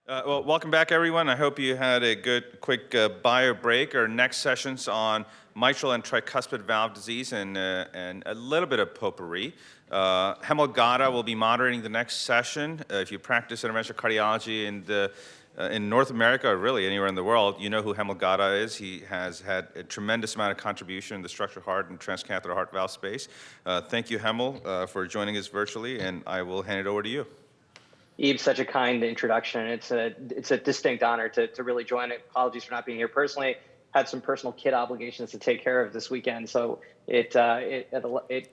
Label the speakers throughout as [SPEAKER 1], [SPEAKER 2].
[SPEAKER 1] Well, welcome back, everyone. I hope you had a good, quick bio break. Our next session's on mitral and tricuspid valve disease and a little bit of potpourri. Hemel will be moderating the next session. If you practice interventional cardiology in North America, or really anywhere in the world, you know who Hemel is. He has had a tremendous amount of contribution in the structural heart and transcatheter heart valve space. Thank you, Hemel, for joining us virtually, and I will hand it over to you.
[SPEAKER 2] Eve, such a kind introduction. It's a distinct honor to really join it. Apologies for not being here personally. Had some personal kid obligations to take care of this weekend, so it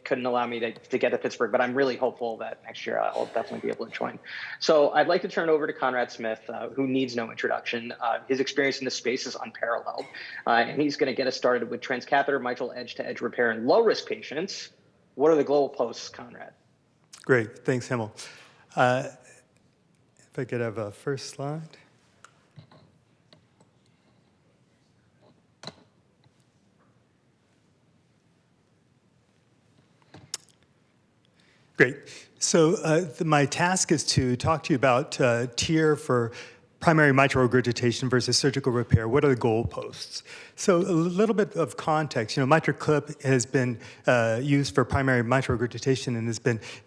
[SPEAKER 2] couldn't allow me to get to Pittsburgh. But I'm really hopeful that next year I'll definitely be able to join. So I'd like to turn over to Conrad Smith, who needs no introduction. His experience in this space is unparalleled, and he's going to get us started with transcatheter mitral edge-to-edge repair in low-risk patients. What are the goalposts, Conrad?
[SPEAKER 3] Great, thanks, Hemel. If I could have a first slide. Great. So my task is to talk to you about TEER for primary mitral regurgitation versus surgical repair. What are the goalposts? So a little bit of context. MitraClip has been used for primary mitral regurgitation, and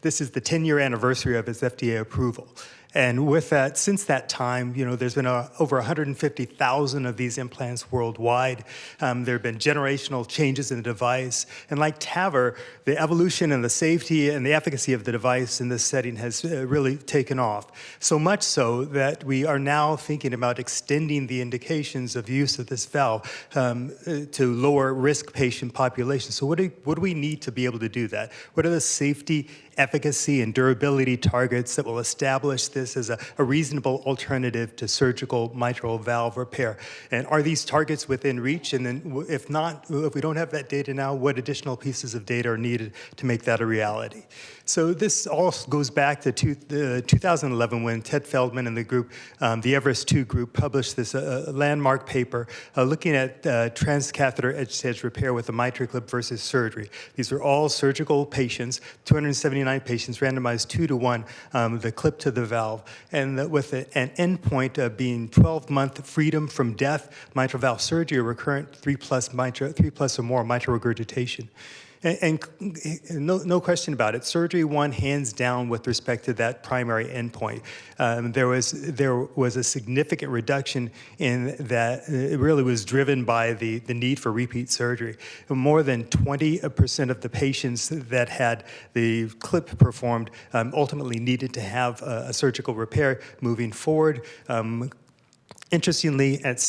[SPEAKER 3] this is the 10-year anniversary of its FDA approval. And with that, since that time, there's been over 150,000 of these implants worldwide. There have been generational changes in the device. And like TAVR, the evolution and the safety and the efficacy of the device in this setting has really taken off. So much so that we are now thinking about extending the indications of use of this valve to lower risk patient populations. So what do we need to be able to do that? What are the safety, efficacy, and durability targets that will establish this as a reasonable alternative to surgical mitral valve repair? And are these targets within reach? And then if not, if we don't have that data now, what additional pieces of data are needed to make that a reality? So this all goes back to 2011 when Ted Feldman and the group, the Everest 2 group, published this landmark paper looking at transcatheter edge-to-edge repair with a MitraClip versus surgery. These were all surgical patients, 279 patients, randomized 2-to-1, the clip to the valve, and with an endpoint of being 12-month freedom from death, mitral valve surgery, or recurrent 3+ or more mitral regurgitation. And no question about it, surgery won hands down with respect to that primary endpoint. There was a significant reduction in that. It really was driven by the need for repeat surgery. More than 20% of the patients that had the clip performed ultimately needed to have a surgical repair moving forward. Interestingly, at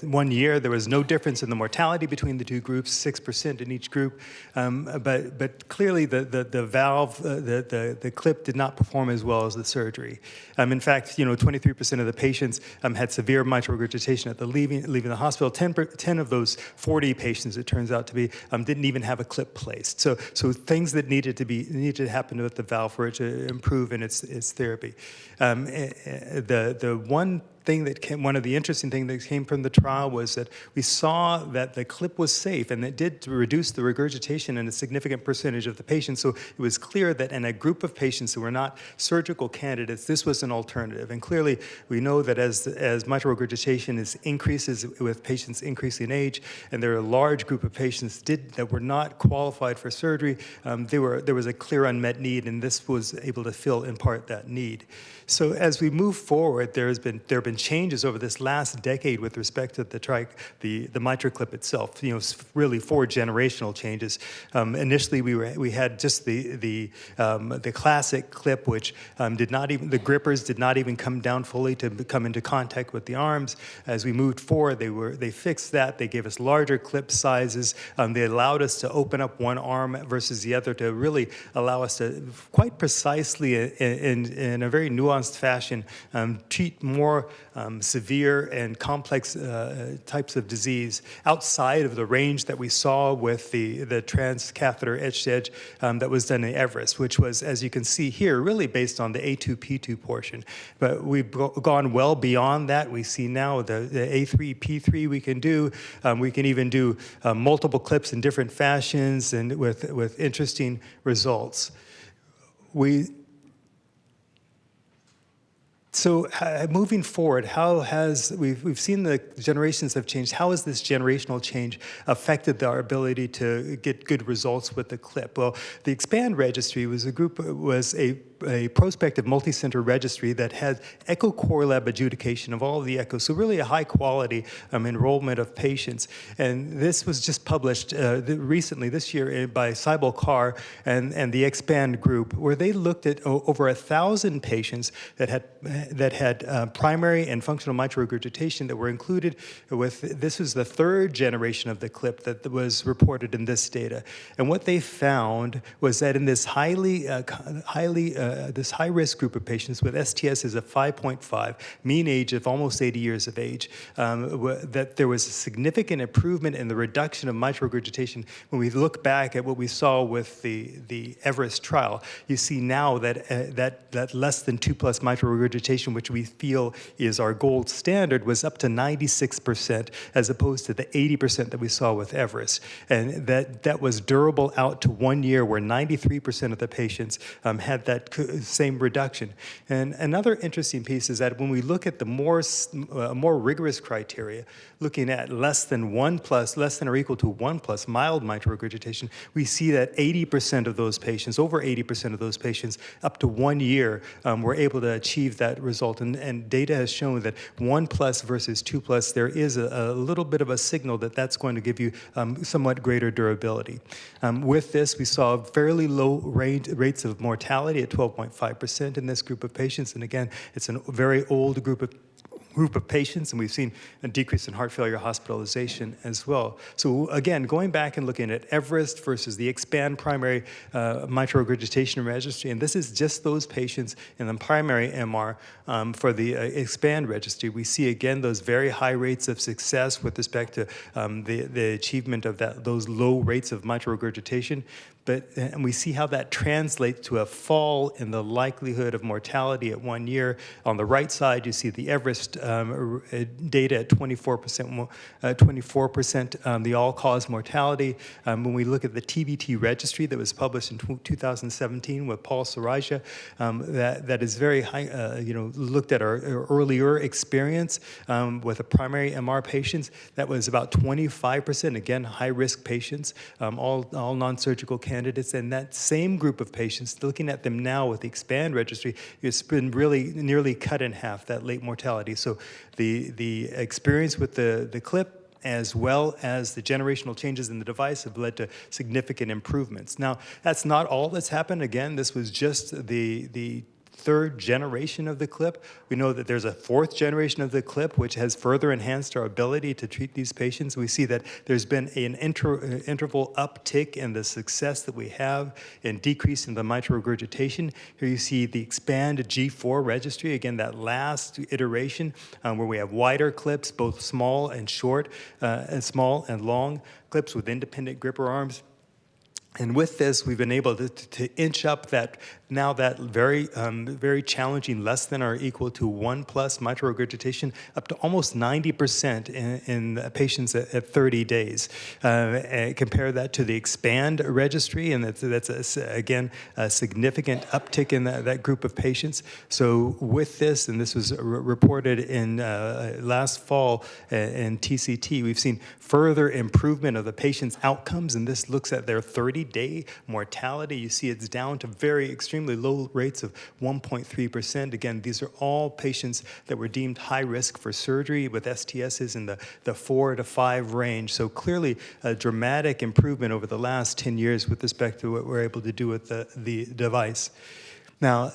[SPEAKER 3] 1 year, there was no difference in the mortality between the two groups, 6% in each group. But clearly, the valve, the clip did not perform as well as the surgery. In fact, 23% of the patients had severe mitral regurgitation at leaving the hospital. 10 of those 40 patients, it turns out to be, didn't even have a clip placed. So things that needed to happen with the valve for it to improve in its therapy. One of the interesting things that came from the trial was that we saw that the clip was safe, and it did reduce the regurgitation in a significant percentage of the patients. So it was clear that in a group of patients who were not surgical candidates, this was an alternative. And clearly, we know that as mitral regurgitation increases with patients increasing in age, and there are a large group of patients that were not qualified for surgery, there was a clear unmet need, and this was able to fill in part that need. So as we move forward, there have been changes over this last decade with respect to the MitraClip itself. Really 4 generational changes. Initially, we had just the classic clip, which the grippers did not even come down fully to come into contact with the arms. As we moved forward, they fixed that. They gave us larger clip sizes. They allowed us to open up one arm versus the other to really allow us to quite precisely in a very nuanced fashion treat more severe and complex types of disease outside of the range that we saw with the transcatheter edge-to-edge that was done in Everest, which was, as you can see here, really based on the A2-P2 portion. But we've gone well beyond that. We see now the A3-P3 we can do. We can even do multiple clips in different fashions and with interesting results. So moving forward, how has we've seen the generations have changed. How has this generational change affected our ability to get good results with the clip? Well, the EXPAND registry was a prospective multi-center registry that had echo core lab adjudication of all of the echoes, so really a high quality enrollment of patients. And this was just published recently this year by Saibal Kar and the EXPAND group, where they looked at over 1,000 patients that had primary and functional mitral regurgitation that were included with. This was the third generation of the clip that was reported in this data. And what they found was that in this this high-risk group of patients with STSs of 5.5, mean age of almost 80 years of age, that there was a significant improvement in the reduction of mitral regurgitation. When we look back at what we saw with the Everest trial, you see now that that less than 2+ mitral regurgitation, which we feel is our gold standard, was up to 96%, as opposed to the 80% that we saw with Everest. And that was durable out to 1 year, where 93% of the patients had that same reduction. And another interesting piece is that when we look at the more rigorous criteria, looking at less than or equal to 1+ mild mitral regurgitation, we see that 80% of those patients, over 80% of those patients, up to 1 year, were able to achieve that result. And data has shown that 1+ versus 2+, there is a little bit of a signal that that's going to give you somewhat greater durability. With this, we saw fairly low rates of mortality at 12.5% in this group of patients. And again, it's a very old group of patients, and we've seen a decrease in heart failure hospitalization as well. So again, going back and looking at Everest versus the EXPAND primary mitral regurgitation registry, and this is just those patients in the primary MR for the EXPAND registry, we see again those very high rates of success with respect to the achievement of those low rates of mitral regurgitation. And we see how that translates to a fall in the likelihood of mortality at 1 year. On the right side, you see the Everest data at 24%, the all-cause mortality. When we look at the TVT registry that was published in 2017 with Paul Saraja, that is very high, looked at our earlier experience with the primary MR patients. That was about 25%, again, high-risk patients, all non-surgical candidates. And that same group of patients, looking at them now with the EXPAND registry, it's been really nearly cut in half, that late mortality. So the experience with the clip, as well as the generational changes in the device, have led to significant improvements. Now, that's not all that's happened. Again, this was just the third generation of the clip. We know that there's a fourth generation of the clip, which has further enhanced our ability to treat these patients. We see that there's been an interval uptick in the success that we have in decreasing the mitral regurgitation. Here you see the EXPAND G4 registry, again, that last iteration where we have wider clips, both small and short, small and long clips with independent gripper arms. And with this, we've been able to inch up that very challenging less than or equal to 1+ mitral regurgitation up to almost 90% in patients at 30 days. Compare that to the EXPAND registry, and that's again a significant uptick in that group of patients. So with this, and this was reported in last fall in TCT, we've seen further improvement of the patient's outcomes, and this looks at their 30-day mortality. You see it's down to extremely low rates of 1.3%. Again, these are all patients that were deemed high risk for surgery with STSs in the 4 to 5 range. So clearly a dramatic improvement over the last 10 years with respect to what we're able to do with the device. Now,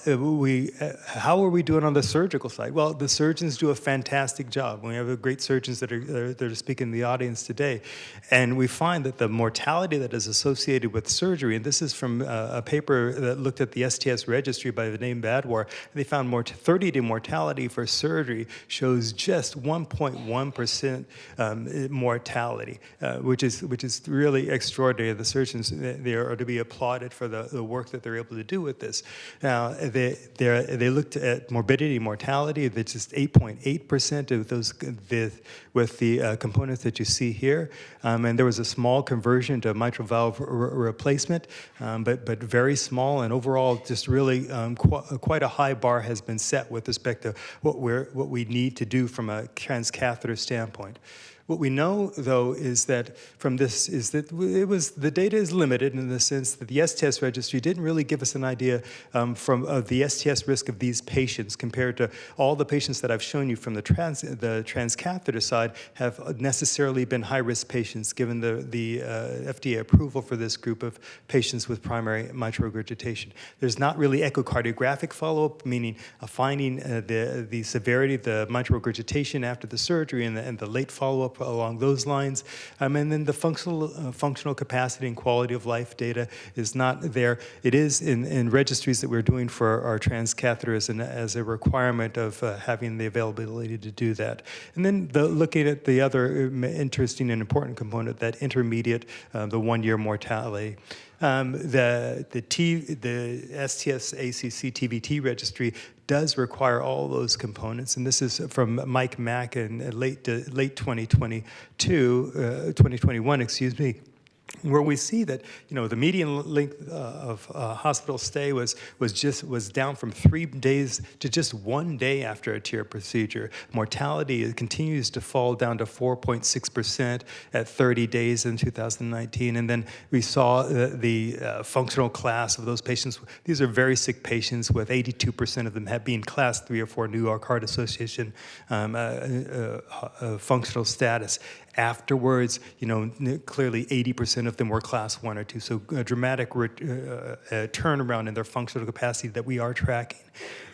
[SPEAKER 3] how are we doing on the surgical side? Well, the surgeons do a fantastic job. We have great surgeons that are speaking in the audience today. And we find that the mortality that is associated with surgery, and this is from a paper that looked at the STS registry by the name Badwar, they found 30-day mortality for surgery shows just 1.1% mortality, which is really extraordinary. The surgeons, they are to be applauded for the work that they're able to do with this. Now, they looked at morbidity and mortality. That's just 8.8% of those with the components that you see here. And there was a small conversion to mitral valve replacement, but very small. And overall, just really quite a high bar has been set with respect to what we need to do from a transcatheter standpoint. What we know, though, is that from this is that the data is limited in the sense that the STS registry didn't really give us an idea of the STS risk of these patients compared to all the patients that I've shown you from the transcatheter side have necessarily been high-risk patients given the FDA approval for this group of patients with primary mitral regurgitation. There's not really echocardiographic follow-up, meaning finding the severity of the mitral regurgitation after the surgery and the late follow-up along those lines. And then the functional capacity and quality of life data is not there. It is in registries that we're doing for our transcatheters and as a requirement of having the availability to do that. And then looking at the other interesting and important component, that intermediate, the one-year mortality. The STS ACC TVT registry does require all those components, and this is from Mike Mack in late 2021, excuse me, where we see that the median length of hospital stay was down from 3 days to just 1 day after a TEER procedure. Mortality continues to fall down to 4.6% at 30 days in 2019, and then we saw the functional class of those patients. These are very sick patients, with 82% of them being Class 3 or 4 New York Heart Association functional status. Afterwards, clearly 80% of them were Class 1 or 2, so a dramatic turnaround in their functional capacity that we are tracking.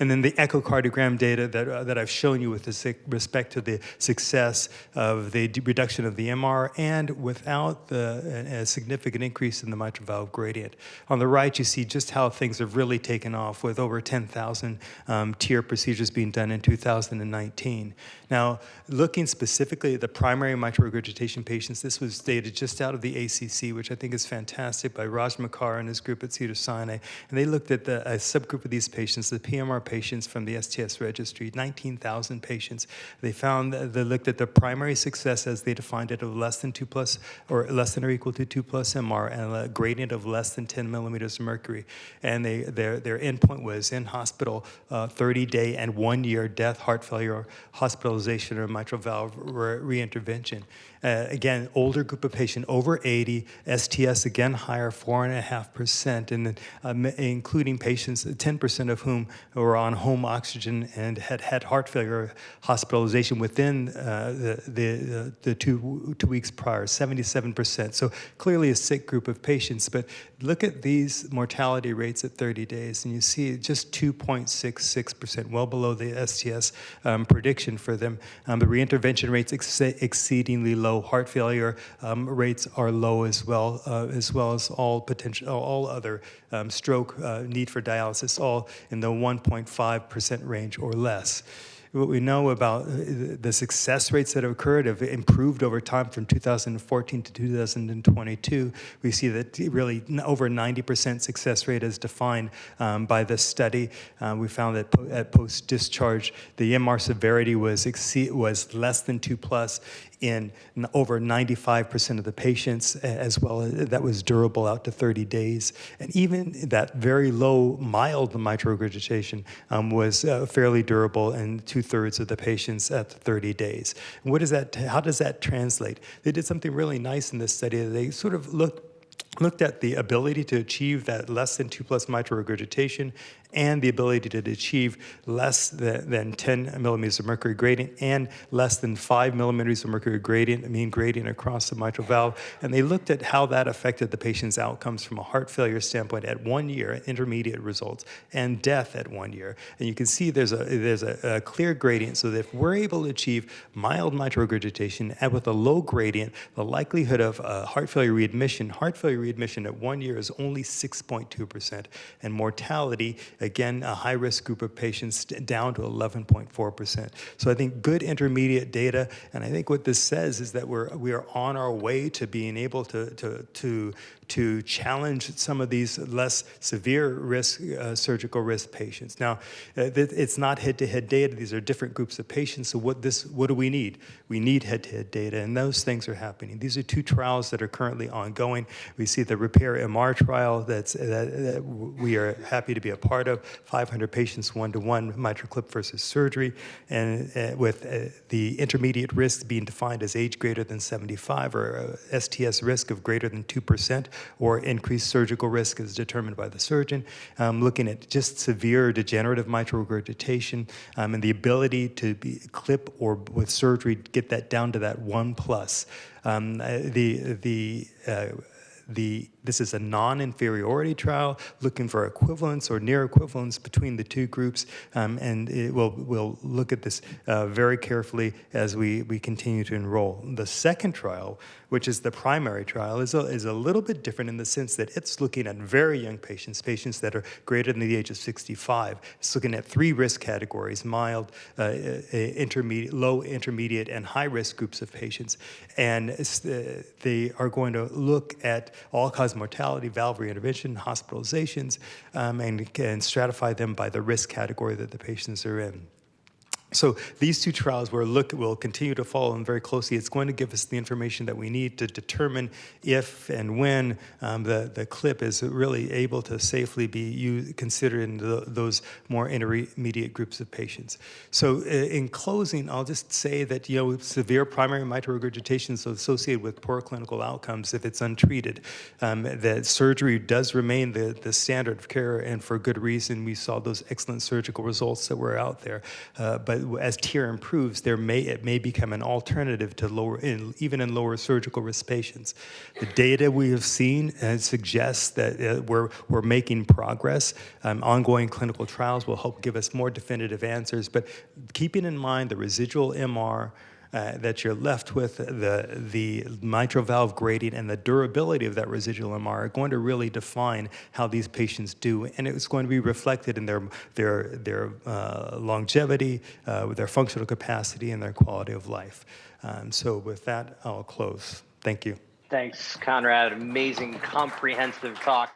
[SPEAKER 3] And then the echocardiogram data that I've shown you with respect to the success of the reduction of the MR and without a significant increase in the mitral valve gradient. On the right, you see just how things have really taken off with over 10,000 TEER procedures being done in 2019. Now, looking specifically at the primary mitral regurgitation patients, this was data just out of the ACC, which I think is fantastic, by Raj Makkar and his group at Cedars-Sinai. And they looked at a subgroup of these patients, the PMR patients from the STS registry, 19,000 patients. They looked at the primary success as they defined it of less than 2 plus or less than or equal to 2 plus MR and a gradient of less than 10 millimeters of mercury. And their endpoint was in hospital, 30-day and 1-year death, heart failure, hospitalization, or mitral valve reintervention. Again, older group of patient, over 80, STS again higher, 4.5%, and then including patients, 10% of whom were on home oxygen and had heart failure hospitalization within the 2 weeks prior, 77%. So clearly a sick group of patients, but look at these mortality rates at 30 days, and you see just 2.66%, well below the STS prediction for them. The reintervention rates exceedingly low. Heart failure rates are low as well as all other stroke need for dialysis, all in the 1.5% range or less. What we know about the success rates that have occurred have improved over time from 2014 to 2022. We see that really over 90% success rate as defined by this study. We found that at post-discharge, the MR severity was less than 2 plus in over 95% of the patients, as well as that was durable out to 30 days. And even that very low, mild mitral regurgitation was fairly durable in 2/3 of the patients at 30 days. And how does that translate? They did something really nice in this study. They sort of looked at the ability to achieve that less than 2 plus mitral regurgitation and the ability to achieve less than 10 millimeters of mercury gradient and less than 5 millimeters of mercury gradient, mean gradient across the mitral valve. And they looked at how that affected the patient's outcomes from a heart failure standpoint at 1 year, intermediate results, and death at 1 year. And you can see there's a clear gradient, so that if we're able to achieve mild mitral regurgitation and with a low gradient, the likelihood of heart failure readmission at 1 year is only 6.2%, and mortality, again, a high-risk group of patients, down to 11.4%. So I think good intermediate data, and I think what this says is that we are on our way to being able to to challenge some of these less severe risk surgical risk patients. Now, it's not head-to-head data. These are different groups of patients. So what do we need? We need head-to-head data, and those things are happening. These are two trials that are currently ongoing. We see the Repair MR trial that we are happy to be a part of, 500 patients, 1-to-1 mitral clip versus surgery, and with the intermediate risk being defined as age greater than 75 or STS risk of greater than 2% or increased surgical risk as determined by the surgeon, looking at just severe degenerative mitral regurgitation and the ability to clip or with surgery get that down to that 1+. This is a non-inferiority trial looking for equivalence or near equivalence between the two groups, and we'll look at this very carefully as we continue to enroll. The second trial, which is the primary trial, is a little bit different in the sense that it's looking at very young patients, patients that are greater than the age of 65. It's looking at 3 risk categories: mild, intermediate, low, intermediate, and high-risk groups of patients. And they are going to look at all-cause mortality, valve reintervention, hospitalizations, and stratify them by the risk category that the patients are in. So these two trials we'll continue to follow them very closely. It's going to give us the information that we need to determine if and when the clip is really able to safely be considered in those more intermediate groups of patients. So in closing, I'll just say that severe primary mitral regurgitation is associated with poor clinical outcomes if it's untreated. That surgery does remain the standard of care, and for good reason. We saw those excellent surgical results that were out there, but as TEER improves, it may become an alternative to even in lower surgical risk patients. The data we have seen suggests that we're making progress. Ongoing clinical trials will help give us more definitive answers, but keeping in mind the residual MR that you're left with, the mitral valve grading and the durability of that residual MR are going to really define how these patients do, and it's going to be reflected in their longevity, their functional capacity, and their quality of life. So with that, I'll close. Thank you.
[SPEAKER 2] Thanks, Conrad. Amazing, comprehensive talk.